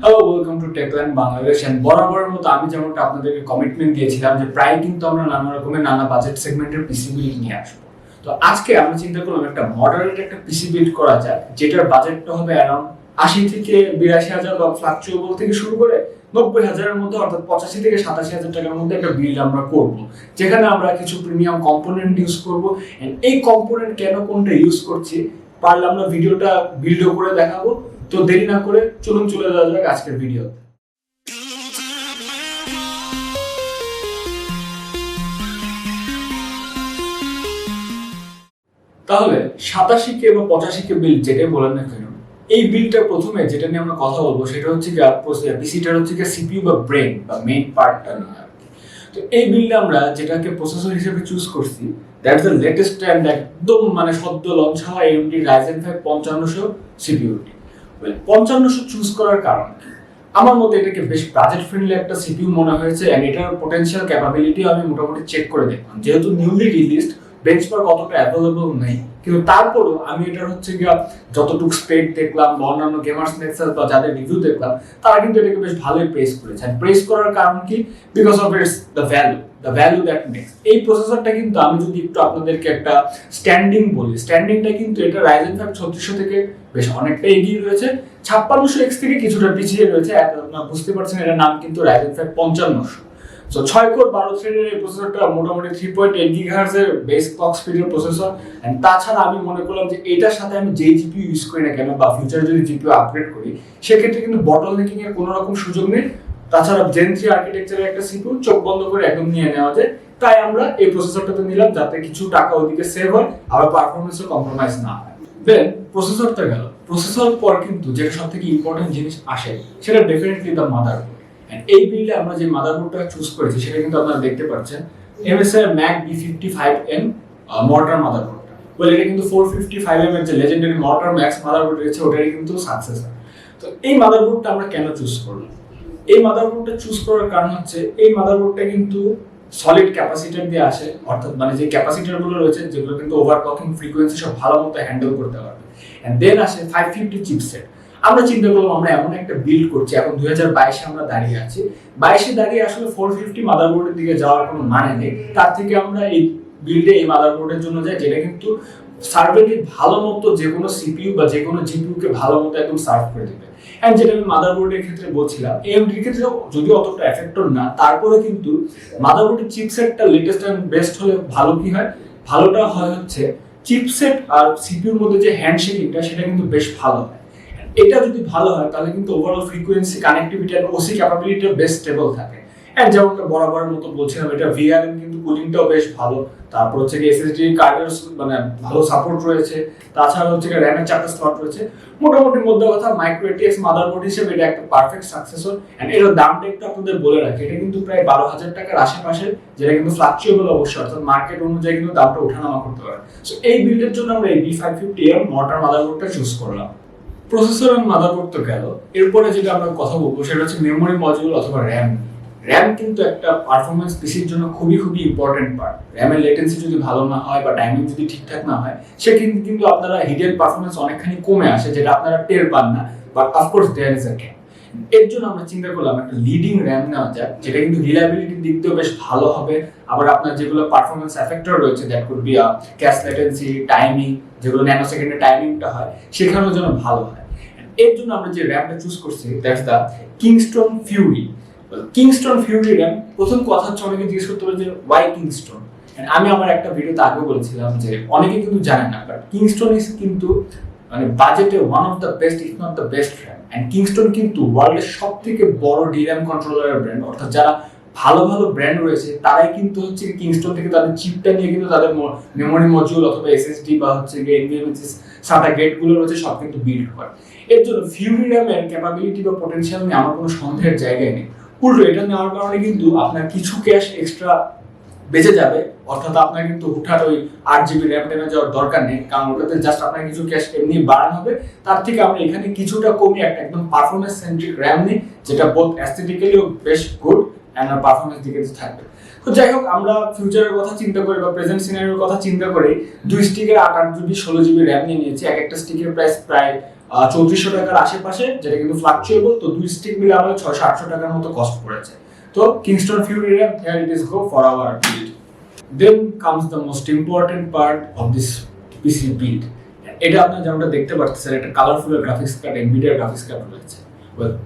Hello, welcome to Techland Bangladesh. বরাবরের মতো আমি যেমনটা আপনাদেরকে কমিটমেন্ট দিয়েছিলাম যে প্রায় কিন্তু আমরা নানা রকমের নানা বাজেট সেগমেন্টের পিসি বিল্ড নিয়ে আসবো। তো আজকে আমি চিন্তা করলাম একটা মডারেট একটা পিসি বিল্ড করা যায়, যেটার বাজেটটা হবে অ্যারাউন্ড ৮০ থেকে ৮২,০০০ বা ফ্লাকচুয়েবল থেকে শুরু করে ৯০,০০০-এর মধ্যে, অর্থাৎ ৮৫ থেকে ৮৭,০০০ টাকার মধ্যে একটা বিল্ড আমরা করব, যেখানে আমরা কিছু প্রিমিয়াম কম্পোনেন্ট ইউজ করব। এই কম্পোনেন্ট কেন কোনটা ইউজ করছি পারলে আমরা ভিডিওটা বিল্ডও করে দেখাবো। তো দেরি না করে চলুন চলে যাওয়া যাক আজকের ভিডিও। তাহলে ৮৭K বা ৮৫K বিল যেটাই বলেন না কেন, এই বিলটা প্রথমে যেটা নিয়ে আমরা কথা বলবো সেটা হচ্ছে পিসিটার হচ্ছে সিপিইউ বা ব্রেন বা মেইন পার্টটা নিয়ে। তো এই বিলটা আমরা যেটাকে প্রসেসর হিসেবে চুজ করছি, দ্যাটস দ্য লেটেস্ট অ্যান্ড একদম সদ্য লঞ্চ হওয়া AMD Ryzen 5 5500 সিপিইউটি। 5500 চুজ করার কারণ আমার মতে এটাকে বেশ বাজেট ফ্রেন্ডলি একটা সিপিইউ মনে হয়েছে, এন্ড এটার পটেনশিয়াল ক্যাপাবিলিটি আমি মোটামুটি চেক করে দেখলাম। যেহেতু নিউলি রিলিজড, বেঞ্চমার্ক অতটা অ্যাভেলেবল নেই, কিন্তু তারপরও আমি এটার যতটুকু স্পেক দেখলাম বা অন্যান্য গেমার্স নেক্সাস বা যাদের রিভিউ দেখলাম, তারা কিন্তু এটাকে বেশ ভালোই প্রেস করেছে। প্রেস করার কারণ কি? Because of it's the value that makes. এই প্রসেসরটা কিন্তু আমি যদি একটু আপনাদেরকে একটা স্ট্যান্ডিংটা কিন্তু এটা Ryzen 5 3600 থেকে বেশ অনেকটা এগিয়ে রয়েছে, 5600X থেকে কিছুটা পিছিয়ে রয়েছে। আপনারা বুঝতে পারছেন এটার নাম কিন্তু Ryzen 5 5500। সো 6 কোর 12 থ্রেডের এই প্রসেসরটা মোটামুটি 3.8 GHz এর বেস ক্লক স্পিডের প্রসেসর। এন্ড তাছাড়া আমি মনে করলাম যে এটার সাথে আমি যেই জিপিইউ ইউজ করি না কেন বা ফিউচারে যদি জিপিইউ আপগ্রেড করি, সেক্ষেত্রে কিন্তু বটলনেকিং এর কোনো রকম সুযোগ নেই। তাছাড়া Gen 3 আর্কিটেকচারের একটা সিপিইউ চোখ বন্ধ করে একদম নিয়ে নেওয়া যায়। তাই আমরা এই প্রসেসরটাতে নিলাম, যাতে কিছু টাকা ওদিকে সেভ হয়, আবার পারফরম্যান্সও কম্প্রোমাইজ না হয়। দেন প্রসেসরটা গেল, প্রসেসর পর কিন্তু যেটা সবথেকে ইম্পর্টেন্ট জিনিস আসে, সেটা ডেফিনেটলি দ্য মাদারবোর্ড। এই বিল্ডে আমরা যে মাদারবোর্ডটা চুজ করেছি সেটা কিন্তু আপনারা দেখতে পাচ্ছেন, MSI Mac B55N Mortar মাদারবোর্ডটা। এটা কিন্তু 455mm এর যে লেজেন্ডারি Mortar Max মাদারবোর্ড রয়েছে, ওটারই কিন্তু সাকসেসর। তো এই মাদারবোর্ডটা আমরা কেন চুজ করলাম? এই মাদারবোর্ডটা চুজ করার কারণ হচ্ছে এই মাদারবোর্ডটা কিন্তু সলিড ক্যাপাসিটর দিয়ে আসে, অর্থাৎ যে ক্যাপাসিটরগুলো রয়েছে যেগুলো কিন্তু ওভারক্লকিং ফ্রিকোয়েন্সি সব ভালো মতো হ্যান্ডেল করতে পারবে। এন্ড দেন আসে 550 চিপসেট। আমরা চিন্তা করলাম আমরা এমন একটা বিল্ড করছি, এখন 2022-এ আমরা দাঁড়িয়ে আছি, 22-এ দাঁড়িয়ে আসলে 450 মাদারবোর্ডের দিকে যাওয়ার কোনো মানে নেই। তার থেকে আমরা এই বিল্ডে এই মাদারবোর্ডের জন্য যাই, যেটা কিন্তু সার্ভেন্টলি ভালো মতো যে কোনো সিপিইউ বা যে কোনো জিপিইউ কে ভালো মতো একদম সার্ভ করে দেবে। এন্ড যেটা আমি মাদারবোর্ডের ক্ষেত্রে বলছিলাম, এএমডির ক্ষেত্রে যদিও অতটা এফেক্টর না, তারপরে কিন্তু মাদারবোর্ডের চিপসেটটা লেটেস্ট এন্ড বেস্ট হলে ভালো কি হয়, ভালোটা হয় হচ্ছে চিপসেট আর সিপিইউর মধ্যে যে হ্যান্ডশেকিংটা, সেটা কিন্তু বেশ ভালো হয়। এটা যদি ভালো হয় তাহলে কিন্তু ওভারঅল ফ্রিকোয়েন্সি কানেক্টিভিটি আর ওসি ক্যাপাবিলিটি বেশ স্টেবল থাকে। এন্ড যেমনটা বরাবরের মতো বলছিলাম, এটা ভিআরএম কিন্তু কুলিংটাও বেশ ভালো। তারপর এসএসডি কার্ডের ভালো সাপোর্ট রয়েছে। তাছাড়া র্যামের 4টা স্লট রয়েছে। মোটামুটি মধ্যে কথা মাইক্রো এটিএক্স মাদারবোর্ড হিসেবে এটা একটা পারফেক্ট সাকসেসর। এন্ড এর দামটা একটু আপনাদের বলে রাখি, এটা কিন্তু প্রায় 12,000 টাকার আশেপাশে, যেটা কিন্তু ফ্লাকচুয়েবল অবশ্যই, অর্থাৎ মার্কেট অনুযায়ী কিন্তু দামটা ওঠানামা করতে পারে। সো এই বিল্ডের জন্য আমরা এই B550M Mortar মাদারবোর্ডটা চুজ করলাম। প্রসেসর আর মাদারবোর্ড তো গেল, এরপরে যেটা আমরা কথা বলবো সেটা হচ্ছে মেমোরি মডিউল অথবা র্যাম। র্যাম কিন্তু একটা পারফরমেন্স পিসির জন্য খুবই ইম্পর্টেন্ট পার্ট। র্যামের লেটেন্সি যদি ভালো না হয় বা টাইমিং যদি ঠিকঠাক না হয়, সেক্ষেত্রে কিন্তু আপনারা হিডেন পারফরমেন্স অনেকখানি কমে আসে, যেটা আপনারা টের পান না। But of course there is a gap. এর জন্য আমরা চিন্তা করলাম একটা লিডিং র্যাম নেওয়া যায়, যেটা কিন্তু রিলায়েবিলিটির দিক দিয়েও বেশ ভালো হবে। আবার আপনার যেগুলো পারফরমেন্স এফেক্টর রয়েছে, that could be cash latency, timing, যেগুলো ন্যানো সেকেন্ডের টাইমিংটা হয়, সেখানেও যেন ভালো হয়। এর জন্য আমরা যে র্যামটা চুজ করছি, that's the Kingston Fury. Kingston Fury RAM. প্রথম কথা হচ্ছে অনেকে জিজ্ঞেস করতে পারে যে ওয়াই কিংস্টন। আমি আমার একটা ভিডিওতে আগে বলেছিলাম যে অনেকে কিন্তু জানেন না, বাট কিংস্টন ইজ কিন্তু বাজেটে one of the best, if not the best RAM. And Kingston কিন্তু ওয়ার্ল্ডের সবথেকে বড় ডির্যাম কন্ট্রোলারের ব্র্যান্ড, অর্থাৎ যারা ভালো ব্র্যান্ড রয়েছে তারাই কিন্তু কিংস্টন থেকে তাদের চিপটা নিয়ে কিন্তু তাদের মেমোরি মডিউল অথবা এসএসডি বা NVMe SATA গেটগুলো রয়েছে, সব কিন্তু বিল্ড হয়। এর জন্য ফিউরি র্যামের ক্যাপাবিলিটি বা পটেনশিয়াল নিয়ে আমার কোনো সন্দেহের জায়গায় নেই। উল্টো এটা নেওয়ার কারণে কিন্তু আপনার কিছু ক্যাশ এক্সট্রা বেঁচে যাবে, অর্থাৎ আপনার কিন্তু হুটহাট ওই 8GB র্যাম টেনে যাওয়ার দরকার নেই, কারণ ওটাতে জাস্ট আপনার কিছু ক্যাশ এমনি বার্ন হবে। তার থেকে আমরা এখানে কিছুটা কমিয়ে একটা একদম পারফরমেন্স সেন্ট্রিক র্যাম নিই, যেটা বোথ অ্যাস্থেটিক্যালিও বেশ গুড এন্ড পারফরমেন্স দিকে থাকবে। তো যাই হোক, আমরা ফিউচারের কথা চিন্তা করে বা প্রেজেন্ট সিনারিওর কথা চিন্তা করে 2 স্টিকের 8GB 16GB র্যাম নিয়ে নিয়েছি। এক একটা স্টিকের প্রাইস প্রায় 3400 টাকার আশেপাশে, যেটা কিন্তু ফ্লাকচুয়েবল। তো 2 স্টিক মিলে আমাদের 600-800 টাকার মতো কস্ট পড়েছে। তো Kingston Fury RAM, here it is go for our build. Then comes the most important part of this PC build. এটা আপনারা যেমনটা দেখতে পাচ্ছেন, একটা colourful graphics card, Nvidia graphics card রয়েছে।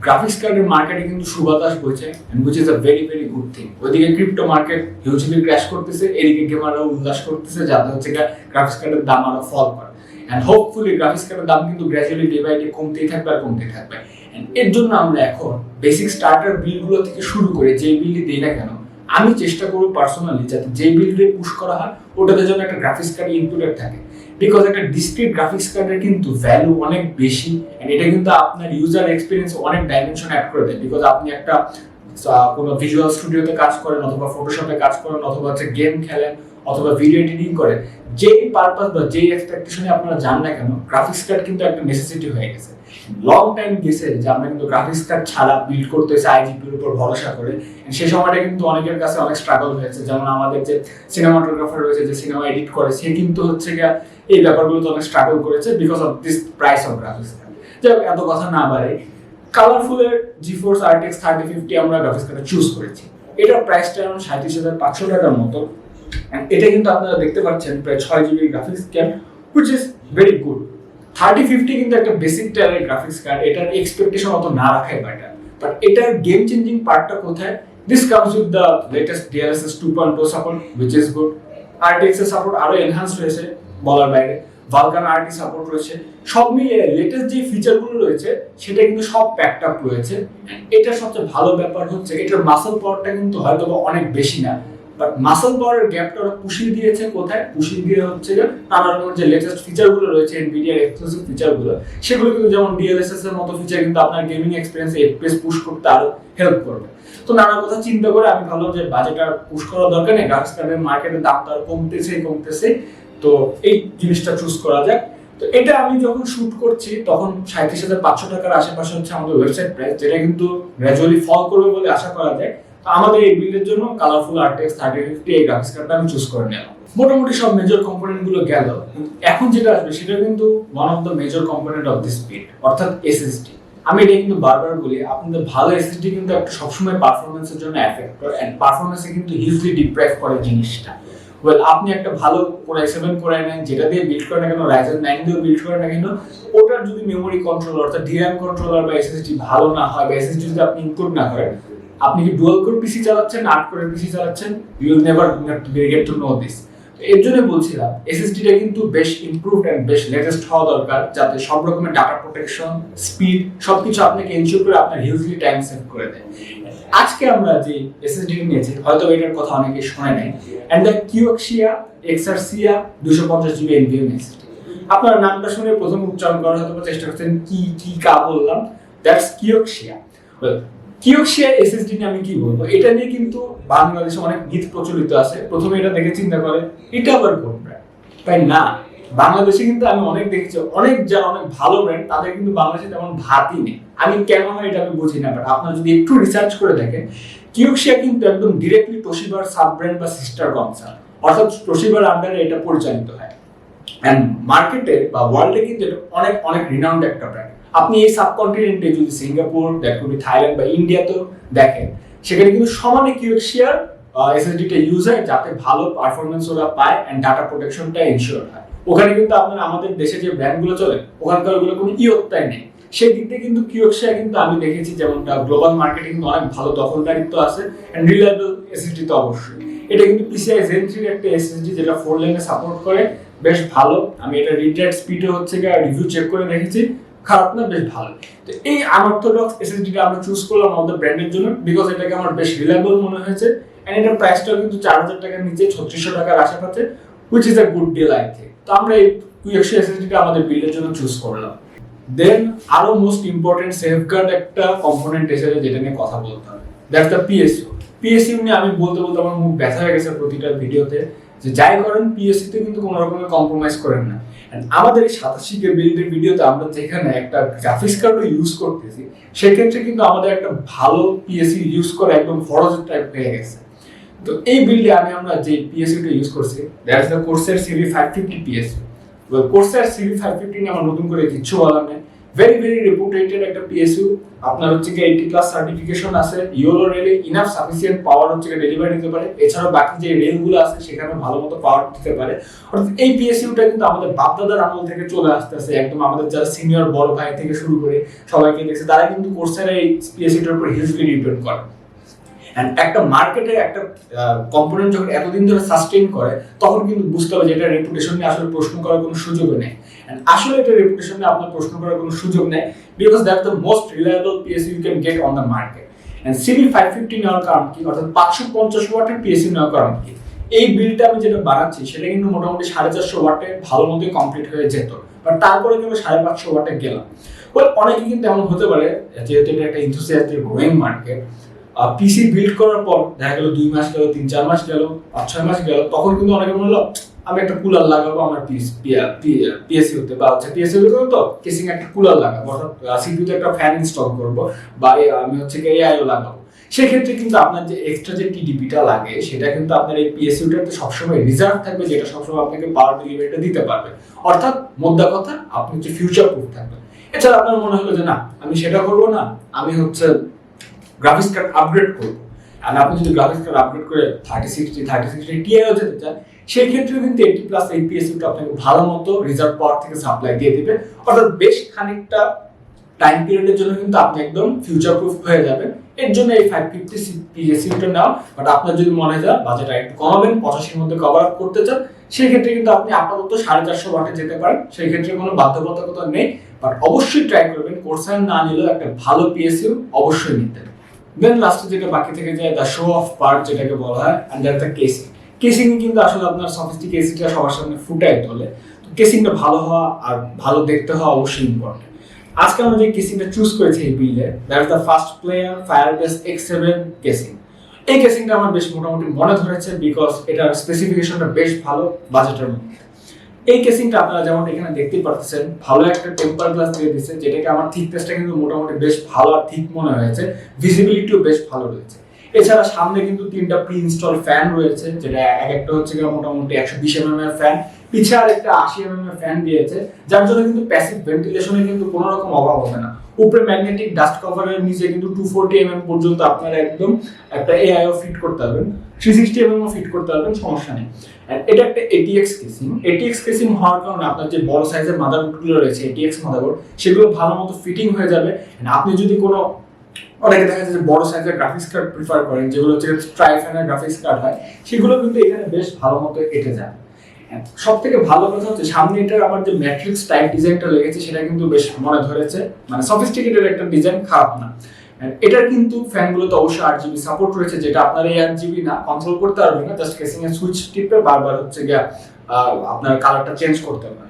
গ্রাফিক্স কার্ডের মার্কেটে কিন্তু সুবাতাস বইছে, and which is a very very good thing. ওইদিকে ক্রিপ্টো মার্কেট হিউজলি ক্র্যাশ করতেছে, এদিকে গেমাররা উল্লাস করতেছে, যাতে হচ্ছে গ্রাফিক্স কার্ডের দাম আরো ফল করে। এন্ড হোপফুলি গ্রাফিক্স কার্ডের দাম কিন্তু গ্র্যাজুয়ালি ডে বাই ডে কমতেই থাকবে আর কমতেই থাকবে। এন্ড এর জন্য আমরা এখন বেসিক স্টার্টার বিলগুলো থেকে শুরু করে যে বিলই দেই না কেন, আমি চেষ্টা করবো পার্সোনালি যাতে যে বিল্ডে পুশ করা হয় ওটাতে যেন একটা গ্রাফিক্স কার্ড ইনক্লুডেড থাকে। বিকজ একটা ডিসক্রিট গ্রাফিক্স কার্ডের কিন্তু ভ্যালু অনেক বেশি, এন্ড এটা কিন্তু আপনার ইউজার এক্সপিরিয়েন্স অনেক ডাইমেনশন অ্যাড করে দেয়। বিকজ আপনি একটা কোনো ভিজুয়াল স্টুডিওতে কাজ করেন, অথবা ফটোশপে কাজ করেন, অথবা হচ্ছে গেম খেলেন, অথবা ভিডিও এডিটিং করেন, যেই পারপাস বা যেই এক্সপেকটেশনে আপনারা যান না কেন, গ্রাফিক্স কার্ড কিন্তু একটা নেসেসিটি হয়ে গেছে। লং টাইম গেছে যে আমরা কিন্তু গ্রাফিক্স কার্ড ছাড়া বিল্ড করতেছি আইজিপির উপর ভরসা করে। সেই সময়টা কিন্তু অনেকের কাছে অনেক স্ট্রাগল হয়েছে। যেমন আমাদের যে সিনেমাটোগ্রাফার রয়েছে, যে সিনেমা এডিট করে, সে কিন্তু হচ্ছে গিয়ে এই ব্যাপারগুলোতে অনেক স্ট্রাগল করেছে because of this price of graphics card. যাই হোক, এত কথা না বাড়ে, কালারফুলের জিফোর্স RTX 3050 আমরা গ্রাফিক্স কার্ড চুজ করেছি। এটার প্রাইসটা এখন 37,500 টাকার মতো। এটা কিন্তু আপনারা দেখতে পাচ্ছেন প্রায় 6 GB graphics card, which is very good. 3050 কিন্তু একটা বেসিক টায়ারের গ্রাফিক্স কার্ড, এটার এক্সপেকটেশন অত না রাখাই বেটার। বাট এটার গেম চেঞ্জিং পার্টটা কোথায়? This comes with the latest DLSS 2.0 support, which is good. RTX এর সাপোর্ট আরো এনহান্স হয়েছে বলার বাইরে, ভালকান RT সাপোর্ট রয়েছে, সব মিলিয়ে লেটেস্ট যে ফিচারগুলো রয়েছে সেটা কিন্তু সব প্যাকড আপ রয়েছে। এটা সবচেয়ে ভালো ব্যাপার হচ্ছে এটার মাসল পাওয়ারটা কিন্তু হয়তো অনেক বেশি না, বাট মাসল পাওয়ারের গ্যাপটা ওরা পুষিয়ে দিয়েছে কোথায়? পুষিয়ে দিয়ে হচ্ছে নানা রকমের যে লেটেস্ট ফিচারগুলো রয়েছে, এনভিডিয়ার এক্সক্লুসিভ ফিচারগুলো, সেগুলো কিন্তু যেমন DLSS এর মতো ফিচার কিন্তু আপনার গেমিং এক্সপেরিয়েন্স FPS পুশ করতে আরো হেল্প করবে। তো নানা কথা চিন্তা করে আমি ভাবলাম যে বাজেট আর পুশ করার দরকার নেই, গ্রাফিক্স কার্ডের মার্কেটের দামটা আর কমতেছে, তো এই জিনিসটা চুজ করা যাক। তো এটা আমি যখন শুট করছি তখন 37,500 টাকার আশেপাশে হচ্ছে আমাদের ওয়েবসাইট প্রাইস, যেটা কিন্তু গ্র্যাজুয়ালি ফল করবে বলে আশা করা যায়। তো আমাদের এই বিল্ডের জন্য কালারফুল RTX 3050 এই গ্রাফিক্স কার্ডটা আমি চুজ করে নিলাম। মোটামুটি সব মেজর কম্পোনেন্ট গুলো গেল, এখন যেটা আসবে সেটা কিন্তু one of the major component of this build, অর্থাৎ SSD। আমি এটা কিন্তু বারবার বলি, আপনাদের ভালো SSD কিন্তু একটা সবসময় পারফরমেন্সের জন্য এফেক্ট করে, এন্ড পারফরমেন্সে কিন্তু হিউজলি ডিপ্রাইভ করে জিনিসটা। ওয়েল, আপনি একটা ভালো Core i7 Core i9 যেটা দিয়ে বিল্ড করেন না কেন, Ryzen 9 দিয়ে বিল্ড করেন না কেন, ওটার যদি মেমোরি কন্ট্রোলার অর্থাৎ DRAM কন্ট্রোলার বা SSD ভালো না হয়, বা SSD যদি আপনি ইনক্লুড না করেন, আপনি কি ডুয়াল কোর পিসি চালাচ্ছেন, 8 কোরের পিসি চালাচ্ছেন, you will never get to know this. এর জন্য বলছিলাম SSD-টা কিন্তু বেশ ইমপ্রুভড এন্ড বেশ লেটেস্ট হওয়া দরকার, যাতে সব রকমের ডাটা প্রোটেকশন, স্পিড সবকিছু আপনাকে এনশিওর করে আপনার হিউজলি টাইম সেভ করে দেয়। আজকে আমরা যে SSD নিয়েছি, হয়তো এটার কথা অনেকে শুনে নাই, and the Kioxia Kioxia 250GB NVMe SSD। আপনার নামটা শুনে প্রথম উচ্চারণ করার হয়তো চেষ্টা করছেন কি কা বললাম, দ্যাটস Kioxia। Kioxia SSD নিয়ে আমি কি বলবো, এটা নিয়ে কিন্তু বাংলাদেশে অনেক মিথ প্রচলিত আছে। প্রথমে এটা দেখে চিন্তা করে এটা আবার কোন ব্র্যান্ড, তাই না? বাংলাদেশে কিন্তু আমি অনেক দেখেছি, যারা অনেক ভালো ব্র্যান্ড, তাদের কিন্তু বাংলাদেশে তেমন ভাতই নেই। আমি কেন হয় এটা আমি বুঝি না, বাট আপনারা যদি একটু রিসার্চ করে দেখেন, Kioxia কিন্তু একদম ডিরেক্টলি তোশিবার সাব ব্র্যান্ড বা সিস্টার কনসার্ন, অর্থাৎ তোশিবার আন্ডারে এটা পরিচালিত হয়। এন্ড মার্কেটে বা ওয়ার্ল্ডে কিন্তু এটা অনেক রিনাউন্ড একটা ব্র্যান্ড। আপনি এই সাবকন্টিনেন্টে যদি Singapore, that could be Thailand বা ইন্ডিয়াতেও দেখেন, সেখানে কিন্তু সমানে Kioxia SSD-টা ইউজ হয়, যাতে ভালো পারফরমেন্স ওরা পায় এন্ড ডাটা প্রোটেকশনটা এনশিওর হয়। ওখানে কিন্তু আপনার আমাদের দেশে যে ব্র্যান্ডগুলো চলে, ওখানকার ওগুলো কোনো ইয়ত্তাই নেই। সেই দিক থেকে কিন্তু Kioxia কিন্তু আমি দেখেছি যেমনটা গ্লোবাল মার্কেটে কিন্তু অনেক ভালো দখলদারিত্ব আছে, এন্ড রিলায়েবল SSD তো অবশ্যই। এটা কিন্তু PCI Gen 3 এর একটা SSD, যেটা 4 লেনে সাপোর্ট করে, বেশ ভালো। আমি এটা রিড রাইট স্পিডে হচ্ছে রিভিউ চেক করে দেখেছি, খারাপ না, বেশ ভালো। তো এই আনঅর্থোডক্স SSD-টা আমরা চুজ করলাম আমাদের ব্র্যান্ডের জন্য, বিকজ এটাকে আমার বেশ রিলায়েবল মনে হয়েছে, এন্ড এটার প্রাইসটাও কিন্তু 4,000 টাকার নিচে, 3600 টাকার আশেপাশে, which is a good deal I think. তো আমরা এই Kioxia SSD-টা আমাদের বিল্ডের জন্য চুজ করলাম। দেন আরো মোস্ট ইম্পর্টেন্ট সেফগার্ড একটা কম্পোনেন্ট এসেছে, যেটা নিয়ে কথা বলতে হবে, দ্যাটস দ্য PSU নিয়ে আমি বলতে আমার মুখ ব্যথা হয়ে গেছে প্রতিটা ভিডিওতে, যে যাই করেন PSU তে কিন্তু কোনো রকমের কম্প্রোমাইজ করেন না। আমাদের এই 87K বিল্ডের ভিডিওতে আমরা যেখানে একটা গ্রাফিক্স কার্ডও ইউজ করতেছি, সেক্ষেত্রে কিন্তু আমাদের একটা ভালো PSU ইউজ করা একদম ফরজ টাইপ হয়ে গেছে। তো এই বিল্ডে আমরা যে PSU-টা ইউজ করছি, that's the Corsair CV 550 PSU। Corsair CV 550 নিয়ে আমার নতুন করে কিছু বলার নেই, ভেরি রেপুটেটেড একটা পিএসইউ। আপনার হচ্ছে কি 80+ সার্টিফিকেশন আছে, ইউরো রেলে ইনাফ সাফিসিয়েন্ট পাওয়ার হচ্ছে ডেলিভারি দিতে পারে। এছাড়াও বাকি যে রেলগুলো আছে সেখানে ভালো মতো পাওয়ার দিতে পারে। অর্থাৎ এই পিএসইউটা কিন্তু আমাদের বাপদাদার আমল থেকে চলে আসতেছে, একদম আমাদের যারা সিনিয়র বড় ভাই থেকে শুরু করে সবাইকে দেখছে, তারা কিন্তু কোর্সের এই পিএসইউটার উপর হিউজলি ডিপেন্ড করে। এন্ড একটা মার্কেটে একটা কম্পোনেন্ট যখন এতদিন ধরে সাস্টেইন করে, তখন কিন্তু বুঝতে হবে যে এটা রেপুটেশন নিয়ে আসলে প্রশ্ন করার কোনো সুযোগ নেই। এন্ড আসলে এটা রেপুটেশন নিয়ে আপনার প্রশ্ন করার কোনো সুযোগ নেই, because that's the most reliable PSU you can get on the market. And CV 550 নেওয়ার কারণ কি, অর্থাৎ 550 ওয়াটের পিএসইউ নেওয়ার কারণ কি, এই বিলটা আমি যেটা বানাচ্ছি সেটা কিন্তু মোটামুটি 450 ওয়াটে ভালো মতোই কমপ্লিট হয়ে যেত, বাট তারপরে কিন্তু 550 ওয়াটে গেলাম। অনেকে কিন্তু এমন হতে পারে, যেহেতু এটা একটা ইনথুসিয়াস্টিক গ্রোয়িং মার্কেট, পিসি বিল্ড করার পর দেখা গেল 2 মাস গেল, 3-4 মাস গেল, 5-6 মাস গেল, তখন কিন্তু অনেকে বললো আমি একটা কুলার লাগাবো আমার পিএসইউতে, বা হচ্ছে পিএসইউতে তো কেসিং একটা কুলার লাগাবো, অর্থাৎ সিপিইউতে একটা ফ্যান ইনস্টল করবো, বা আমি হচ্ছে এআইও লাগাবো। সেক্ষেত্রে কিন্তু আপনার যে এক্সট্রা যে টিডিপিটা লাগে সেটা কিন্তু আপনার এই পিএসইউটাতে সবসময় রিজার্ভ থাকবে, যেটা সবসময় আপনাকে পাওয়ার ডেলিভারিটা দিতে পারবে। অর্থাৎ মোদ্দা কথা, আপনি হচ্ছে ফিউচার প্রুফ থাকবেন। এছাড়া আপনার মনে হলো যে না আমি সেটা করবো না, আমি হচ্ছে গ্রাফিক্স কার্ড আপগ্রেড করবো, আর আপনি যদি গ্রাফিক্স কার্ড আপগ্রেড করে 3060 Tiও যেতে চান, সেই ক্ষেত্রে কিন্তু 80+ এই পিএসইউটা আপনাকে ভালো মতো রিজার্ভ পাওয়ার থেকে সাপ্লাই দিয়ে দিবে। অর্থাৎ বেশ খানিকটা টাইম পিরিয়ডের জন্য কিন্তু আপনি একদম ফিউচার প্রুফ হয়ে যাবেন। এর জন্য এই 550 পিএসইউটা নাও। বাট আপনার যদি মনে হয় বাজেট একটু কমাবেন, 85-এর মধ্যে কভার আপ করতে চান, সেই ক্ষেত্রে কিন্তু আপনি আপাতত 450 ওয়াটে যেতে পারেন, সেই ক্ষেত্রে কোনো বাধ্যবাধকতা নেই। বাট অবশ্যই ট্রাই করবেন, কোর্সার না নিলেও একটা ভালো পিএসইউ অবশ্যই নিতে। দেন লাস্টে যেটা বাকি থেকে যায়, দ্য শো অফ পার্ট যেটাকে বলা হয়, and that's the casing. Casing কিন্তু আসলে আপনার সফিস্টিকেশনটা সবার সামনে ফুটায় তোলে। তো কেসিংটা ভালো হওয়া আর ভালো দেখতে হওয়া অবশ্যই ইম্পর্টেন্ট। আজকে আমরা যে কেসিংটা চুজ করেছি এই বিল্ডে, that's the first player Firebase X7 কেসিং। এই কেসিংটা আমার বেশ মোটামুটি মনে ধরেছে, বিকজ এটার স্পেসিফিকেশনটা বেশ ভালো বাজেটের মধ্যে। এই কেসিংটা আপনারা যেমন এখানে দেখতে পাচ্ছেন, ভালো একটা টেম্পার গ্লাস দিয়ে দিয়েছে, যেটাকে আমার থিকনেসটা কিন্তু মোটামুটি বেশ ভালো আর ঠিক মনে হয়েছে, ভিজিবিলিটিও বেশ ভালো রয়েছে। এছাড়া সামনে কিন্তু 3টা প্রি ইনস্টল ফ্যান রয়েছে, যেটা এক একটা হচ্ছে মোটামুটি 120 mm এর ফ্যান, পিছে আর একটা 80 mm এর ফ্যান দিয়েছে, যার জন্য কিন্তু প্যাসিভ ভেন্টিলেশনের কিন্তু কোনো রকম অভাব হবে না। উপরে ম্যাগনেটিক ডাস্ট কভারের নিচে কিন্তু 240 mm পর্যন্ত আপনারা একদম একটা এআইও ফিট করতে পারবেন, 360 mm ও ফিট করতে পারবেন, সমস্যা নেই। এটা একটা ATX কেসিং। ATX কেসিং হওয়ার কারণে আপনার যে বড় সাইজের মাদারবোর্ডগুলো রয়েছে, ATX মাদারবোর্ড, সেগুলো ভালো মতো ফিটিং হয়ে যাবে। আপনি যদি কোনো অনেকে দেখা যায় যে বড় সাইজের গ্রাফিক্স কার্ড প্রিফার করেন, যেগুলো হচ্ছে ট্রাইফ্যানের গ্রাফিক্স কার্ড হয়, সেগুলো কিন্তু এখানে বেশ ভালো মতো এঁটে যায়। সব থেকে ভালো কথা হচ্ছে সামনে এটার আমার যে ম্যাট্রিক্স টাইপ ডিজাইনটা লেগেছে সেটা কিন্তু বেশ মনে ধরেছে, মানে সফিস্টিকেটেড একটা ডিজাইন, খারাপ না। এটার কিন্তু ফ্যানগুলোতে অবশ্যই 8GB সাপোর্ট রয়েছে, যেটা আপনার এই 8GB না কন্ট্রোল করতে পারবেন না, জাস্ট কেসিং এর সুইচ টিপে বারবার হচ্ছে গিয়া আপনার কালারটা চেঞ্জ করতে পারবেন।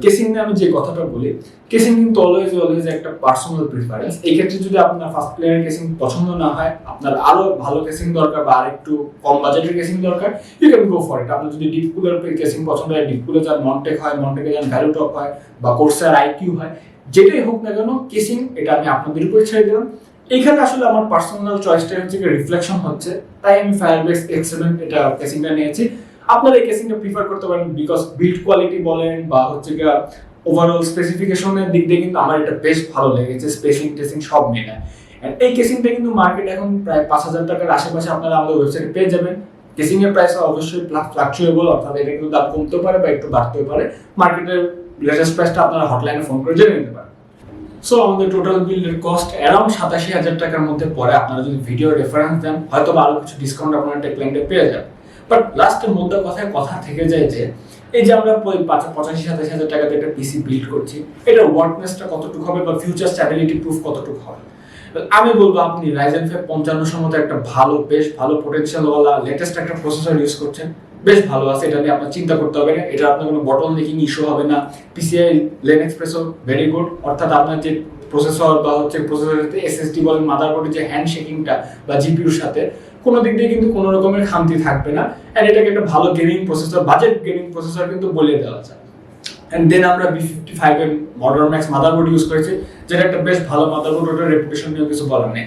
কেসিং নিয়ে আমি যে কথাটা বলি, কেসিং কিন্তু অলওয়েজ একটা পার্সোনাল প্রিফারেন্স। এই ক্ষেত্রে যদি আপনার ফার্স্ট প্লেয়ার কেসিং পছন্দ না হয়, আপনার আরো ভালো কেসিং দরকার বা আরেকটু কম বাজেটের কেসিং দরকার, you can go for it. আপনার যদি ডিপ কুলার কেসিং পছন্দ হয়, ডিপ কুলার যান, মন্টেক হয়, মন্টেকে যান, ভ্যালুটপ হয়, বা কোর্সার আইকিউ হয়, যেটাই হোক না কেন কেসিং এটা আমি আপনাদের উপরে ছেড়ে দিলাম। এইখানে আসলে আমার পার্সোনাল চয়েসটা হচ্ছে রিফ্লেকশন হচ্ছে, তাই আমি Firebase X7 এটা কেসিংটা নিয়েছি। আপনারা এই কেসিংটা প্রিফার করতে পারেন, বিকজ বিল্ড কোয়ালিটি বলেন বা হচ্ছে গিয়া ওভারঅল স্পেসিফিকেশনের দিক দিয়ে কিন্তু আমার এটা বেশ ভালো লেগেছে, স্পেসিং টেসিং সব মিলে। এই কেসিংটা কিন্তু মার্কেট এখন প্রায় 5000 টাকার আশেপাশে আপনারা আমাদের ওয়েবসাইটে পেয়ে যাবেন। কেসিং এর প্রাইস অবশ্যই ফ্লাকচুয়েবল, অর্থাৎ এটা কিন্তু দাম কমতে পারে বা একটু বাড়তেও পারে। মার্কেটের লেটেস্ট প্রাইসটা আপনারা হটলাইনে ফোন করে জেনে নিতে পারেন। সো আমাদের টোটাল বিল্ডের কস্ট অ্যারাউন্ড 87,000 টাকার মধ্যে পড়ে। আপনারা যদি ভিডিও রেফারেন্স দেন, হয়তো আরো কিছু ডিসকাউন্ট আপনারা টেকল্যান্ডে পেয়ে যাবেন। বাট লাস্টের মধ্যে কথা থেকে যায় যে এই যে আমরা 85-87,000 টাকাতে একটা পিসি বিল্ড করছি, এটার ওয়ার্কনেসটা কতটুকু হবে বা ফিউচার স্ট্যাবিলিটি প্রুফ কতটুকু হবে। আমি বলবো আপনি Ryzen 5 5500 মতো একটা বেশ ভালো পোটেনশিয়াল ওয়ালা লেটেস্ট একটা প্রসেসর ইউজ করছেন, বেশ ভালো আছে, এটা নিয়ে আপনার চিন্তা করতে হবে না। এটা আপনার কোনো বটল মেকিং ইস্যু হবে না। PCI লেন এক্সপ্রেসও ভেরি গুড, অর্থাৎ আপনার যে প্রসেসর বা হচ্ছে প্রসেসরের SSD বলেন, মাদারবোর্ডের যে হ্যান্ড শেকিংটা বা জিপিইউর সাথে কোনো দিক দিয়ে কিন্তু কোনো রকমের খামতি থাকবে না। এন্ড এটাকে একটা ভালো gaming processor, budget gaming processor কিন্তু বলে দেওয়া যায়। এন্ড দেন আমরা B55 এর মডার্ন ম্যাক্স মাদারবোর্ড ইউজ করেছি, যেটা একটা বেশ ভালো মাদারবোর্ড, ওটার রেপুটেশন নিয়ে কিছু বলার নেই।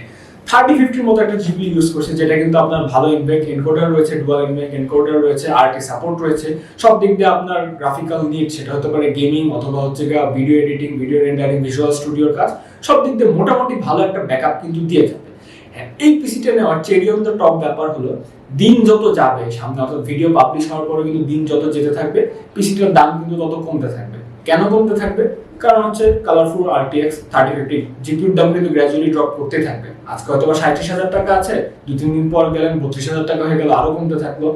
3050 মতো একটা জিপিইউ ইউজ করছে, যেটা কিন্তু আপনার ভালো ইনভেক এনকোডার রয়েছে, ডুয়াল ইনভেক এনকোডার রয়েছে, আরটি সাপোর্ট রয়েছে, সব দিক দিয়ে আপনার গ্রাফিক্যাল নিড সেটা হতে পারে গেমিং অথবা হচ্ছে video editing, video rendering, visual স্টুডিওর কাজ, সব দিক দিয়ে মোটামুটি ভালো একটা ব্যাকআপ কিন্তু দিয়ে যাবে। হ্যাঁ, এই পিসিটা নেওয়ার চেরি অন দ্য টপ ব্যাপার হলো দিন যত যাবে সামনে, অর্থাৎ ভিডিও পাবলিশ হওয়ার পরে কিন্তু দিন যত যেতে থাকবে পিসিটার দাম কিন্তু তত কমতে থাকবে। কেন কমতে থাকবে? কারণ হচ্ছে কালারফুল RTX 3050 জিপিউর দাম কিন্তু গ্র্যাজুয়ালি ড্রপ করতে থাকবে। আজকে হয়তো 37,000 টাকা আছে, 2-3 দিন পর গেলেন 32,000 টাকা হয়ে গেল, আরো কমতে থাকলো।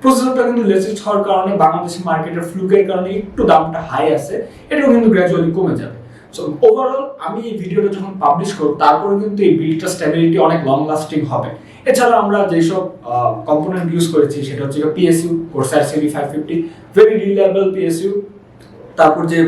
প্রসেসরটা কিন্তু লেটেস্ট হওয়ার কারণে বাংলাদেশি মার্কেটের ফ্লুকের কারণে একটু দামটা হাই আছে, এটাও কিন্তু গ্র্যাজুয়ালি কমে যাবে। সো ওভারঅল আমি এই ভিডিওটা যখন পাবলিশ করব তারপরে কিন্তু এই বিল্ডটা স্টেবিলিটি অনেক লং লাস্টিং হবে। এছাড়া আমরা যেসব কম্পোনেন্ট ইউজ করেছি সেটা হচ্ছে PSU Corsair CV 550, very reliable PSU। তারপর যে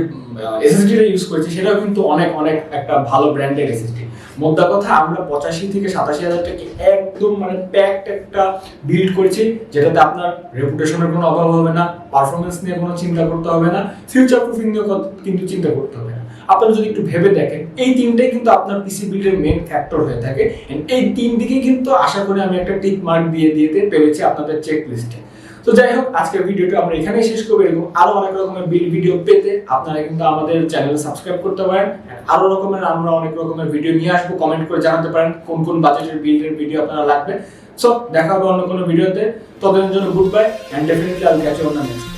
এসএসডিটা ইউজ করেছি সেটাও কিন্তু অনেক অনেক একটা ভালো ব্র্যান্ডের এসএসডি। মোদ্দা কথা আমরা 85 থেকে 87,000 টাকা একদম মানে প্যাকড একটা বিল্ড করেছি, যেটাতে আপনার রেপুটেশনের কোনো অভাব হবে না, পারফরমেন্স নিয়ে কোনো চিন্তা করতে হবে না, ফিউচার প্রুফিং নিয়ে কিন্তু চিন্তা করতে হবে না। আপনারা যদি একটু ভেবে দেখেন এই তিনটাই কিন্তু আপনার পিসি বিল্ডের মেইন ফ্যাক্টর হয়ে থাকে। এই তিন দিকেই কিন্তু আশা করি আমি একটা টিক মার্ক দিয়ে দিতে পেরেছি আপনাদের চেক লিস্টে। তো যাই হোক, আজকের ভিডিওটা আমরা এখানেই শেষ করবো। এরকম আরো অনেক রকমের বিল্ড ভিডিও পেতে আপনারা কিন্তু আমাদের চ্যানেল সাবস্ক্রাইব করতে পারেন। আরো রকমের আমরা অনেক রকমের ভিডিও নিয়ে আসবো, কমেন্ট করে জানাতে পারেন কোন কোন বাজেটের বিল্ডের ভিডিও আপনারা লাগবে। সো দেখা হবে অন্য কোনো ভিডিওতে, ততদিনের জন্য good bye and definitely I will catch you on the next.